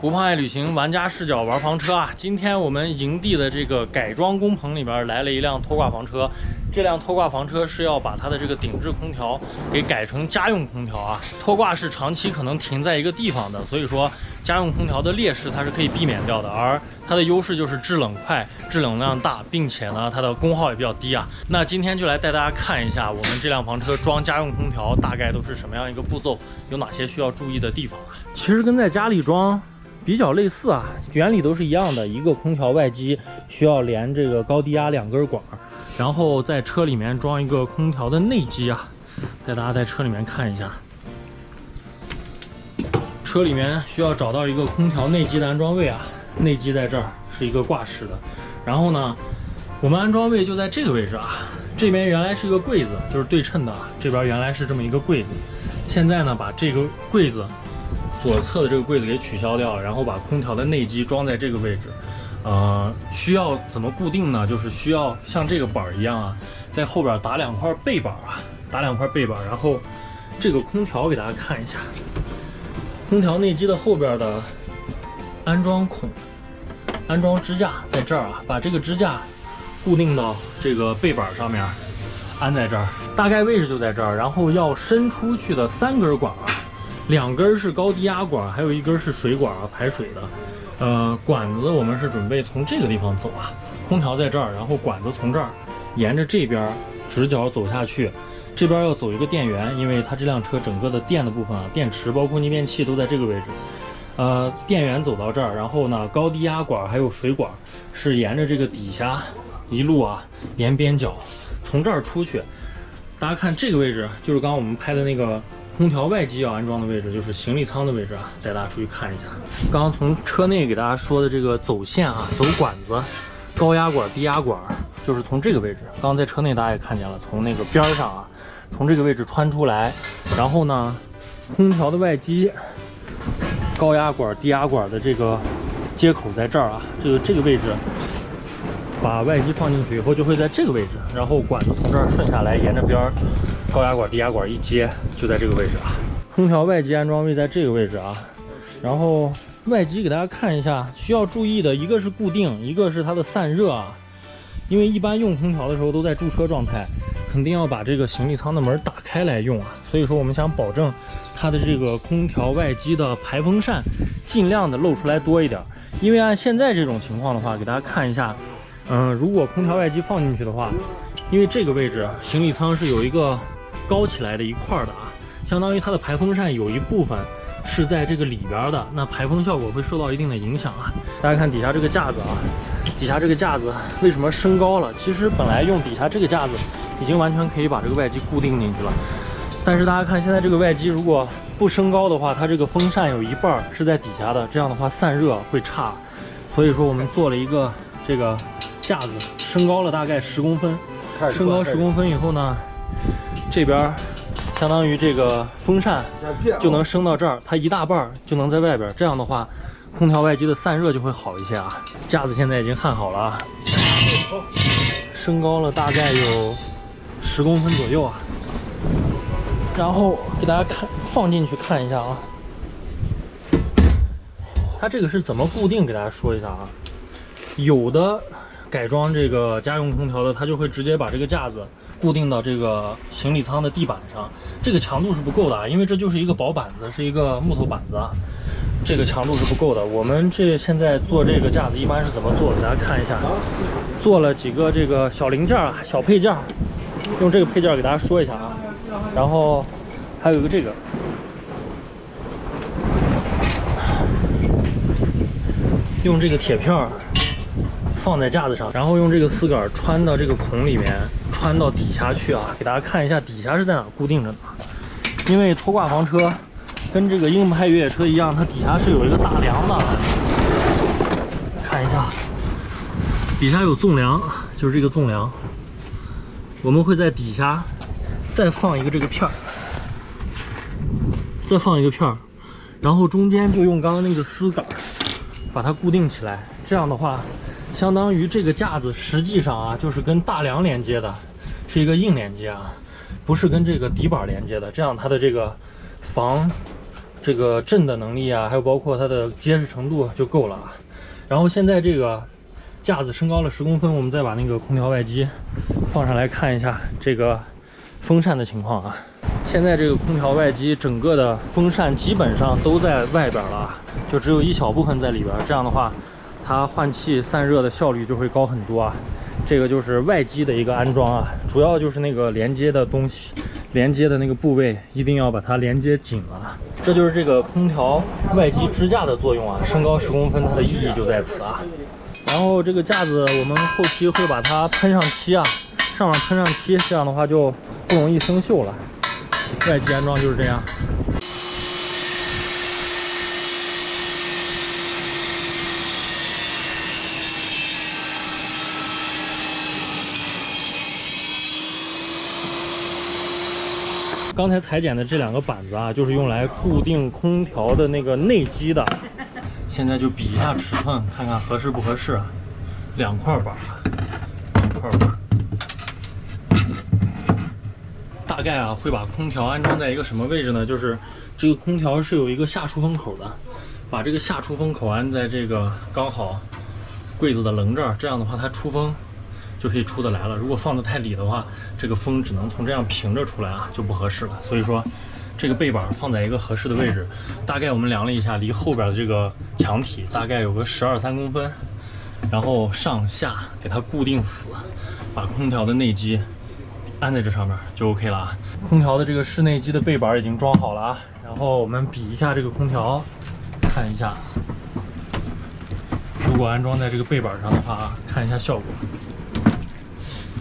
不胖爱旅行玩家视角玩房车啊！今天我们营地的这个改装工棚里边来了一辆拖挂房车，这辆拖挂房车是要把它的这个顶置空调给改成家用空调啊。拖挂是长期可能停在一个地方的，所以说家用空调的劣势它是可以避免掉的，而它的优势就是制冷快、制冷量大，并且呢它的功耗也比较低啊。那今天就来带大家看一下我们这辆房车装家用空调大概都是什么样一个步骤，有哪些需要注意的地方啊。其实跟在家里装比较类似啊，原理都是一样的。一个空调外机需要连这个高低压2根管，然后在车里面装一个空调的内机啊。带大家在车里面看一下，车里面需要找到一个空调内机的安装位啊。内机在这儿是一个挂式的，然后呢，我们安装位就在这个位置啊。这边原来是一个柜子，就是对称的啊。这边原来是这么一个柜子，现在呢把这个柜子左侧的这个柜子给取消掉，然后把空调的内机装在这个位置。需要怎么固定呢？就是需要像这个板一样啊，在后边打2块背板啊，打2块背板，然后这个空调给大家看一下，空调内机的后边的安装孔、安装支架在这儿啊，把这个支架固定到这个背板上面，安在这儿，大概位置就在这儿，然后要伸出去的3根管啊。2根是高低压管，还有1根是水管啊，排水的。管子我们是准备从这个地方走啊，空调在这儿，然后管子从这儿沿着这边直角走下去，这边要走一个电源，因为它这辆车整个的电的部分啊，电池包括逆变器都在这个位置。电源走到这儿，然后呢，高低压管还有水管是沿着这个底下一路啊，沿边角从这儿出去。大家看这个位置，就是刚刚我们拍的那个空调外机要安装的位置，就是行李舱的位置啊，带大家出去看一下。刚刚从车内给大家说的这个走线啊，走管子，高压管、低压管，就是从这个位置。刚刚在车内大家也看见了，从那个边上啊，从这个位置穿出来，然后呢，空调的外机、高压管、低压管的这个接口在这儿啊，这个位置。把外机放进去以后，就会在这个位置，然后管子从这儿顺下来，沿着边儿，高压管、低压管一接，就在这个位置啊。空调外机安装位在这个位置啊。然后外机给大家看一下，需要注意的一个是固定，一个是它的散热啊。因为一般用空调的时候都在驻车状态，肯定要把这个行李舱的门打开来用啊。所以说我们想保证它的这个空调外机的排风扇尽量的露出来多一点。因为按现在这种情况的话，给大家看一下。如果空调外机放进去的话，因为这个位置行李舱是有一个高起来的一块的啊，相当于它的排风扇有一部分是在这个里边的，那排风效果会受到一定的影响啊。大家看底下这个架子啊，底下这个架子为什么升高了？其实本来用底下这个架子已经完全可以把这个外机固定进去了，但是大家看现在这个外机如果不升高的话，它这个风扇有一半是在底下的，这样的话散热会差，所以说我们做了一个这个架子升高了大概10公分，升高10公分以后呢，这边相当于这个风扇就能升到这儿，它一大半就能在外边，这样的话空调外机的散热就会好一些啊。架子现在已经焊好了啊，升高了大概有10公分左右啊。然后给大家看放进去看一下啊，它这个是怎么固定，给大家说一下啊。有的改装这个家用空调的，它就会直接把这个架子固定到这个行李舱的地板上，这个强度是不够的啊，因为这就是一个薄板子，是一个木头板子啊，这个强度是不够的。我们现在做这个架子一般是怎么做？给大家看一下，做了几个这个小零件啊，小配件，用这个配件给大家说一下啊。然后还有一个这个，用这个铁片放在架子上，然后用这个丝杆穿到这个孔里面，穿到底下去啊。给大家看一下底下是在哪固定着呢？因为拖挂房车跟这个硬派越野车一样，它底下是有一个大梁的。看一下，底下有纵梁，就是这个纵梁。我们会在底下再放一个这个片儿，再放一个片儿，然后中间就用刚刚那个丝杆把它固定起来。这样的话，相当于这个架子实际上啊，就是跟大梁连接的，是一个硬连接啊，不是跟这个底板连接的。这样它的这个防这个震的能力啊，还有包括它的结实程度就够了啊。然后现在这个架子升高了10公分，我们再把那个空调外机放上来看一下这个风扇的情况啊。现在这个空调外机整个的风扇基本上都在外边了，就只有一小部分在里边。这样的话，它换气散热的效率就会高很多啊。这个就是外机的一个安装啊，主要就是那个连接的东西，连接的那个部位一定要把它连接紧了。这就是这个空调外机支架的作用啊，升高10公分，它的意义就在此啊。然后这个架子我们后期会把它喷上漆啊，上面喷上漆，这样的话就不容易生锈了。外机安装就是这样。刚才裁剪的这2个板子啊，就是用来固定空调的那个内机的。现在就比一下尺寸，看看合适不合适啊。2块板，2块板。大概啊会把空调安装在一个什么位置呢？就是这个空调是有一个下出风口的，把这个下出风口安在这个刚好柜子的棱这儿，这样的话它出风就可以出得来了。如果放得太里的话，这个风只能从这样平着出来啊，就不合适了。所以说这个背板放在一个合适的位置，大概我们量了一下，离后边的这个墙体大概有个12-13公分，然后上下给它固定死，把空调的内机安在这上面就 OK 了啊。空调的这个室内机的背板已经装好了啊，然后我们比一下这个空调，看一下，如果安装在这个背板上的话，看一下效果。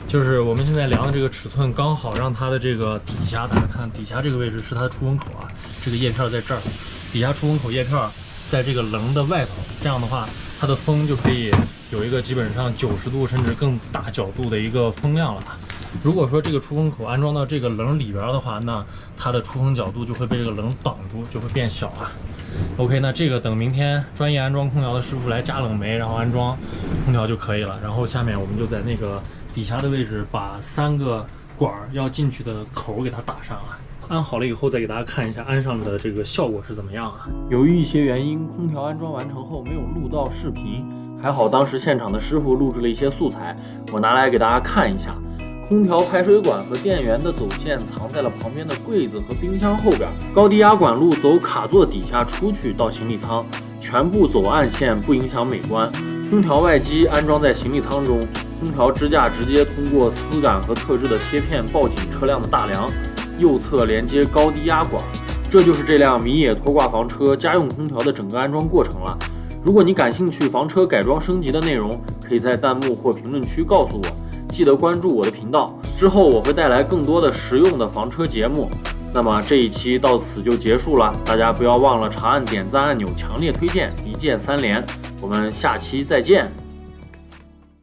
就是我们现在量的这个尺寸，刚好让它的这个底下，大家看底下这个位置是它的出风口啊，这个叶片在这儿，底下出风口叶片在这个棱的外头，这样的话它的风就可以有一个基本上90度甚至更大角度的一个风量了。如果说这个出风口安装到这个棱里边的话，那它的出风角度就会被这个棱挡住，就会变小啊。OK， 那这个等明天专业安装空调的师傅来加冷媒，然后安装空调就可以了。然后下面我们就在那个底下的位置把3个管要进去的口给它打上啊。安好了以后再给大家看一下安上的这个效果是怎么样啊。由于一些原因，空调安装完成后没有录到视频，还好当时现场的师傅录制了一些素材，我拿来给大家看一下。空调排水管和电源的走线藏在了旁边的柜子和冰箱后边，高低压管路走卡座底下出去到行李舱，全部走暗线不影响美观。空调外机安装在行李舱中，空调支架直接通过丝杆和特制的贴片抱紧车辆的大梁，右侧连接高低压管。这就是这辆米野拖挂房车家用空调的整个安装过程了。如果你感兴趣房车改装升级的内容，可以在弹幕或评论区告诉我。记得关注我的频道，之后我会带来更多的实用的房车节目。那么这一期到此就结束了，大家不要忘了长按点赞按钮，强烈推荐，一键3连。我们下期再见。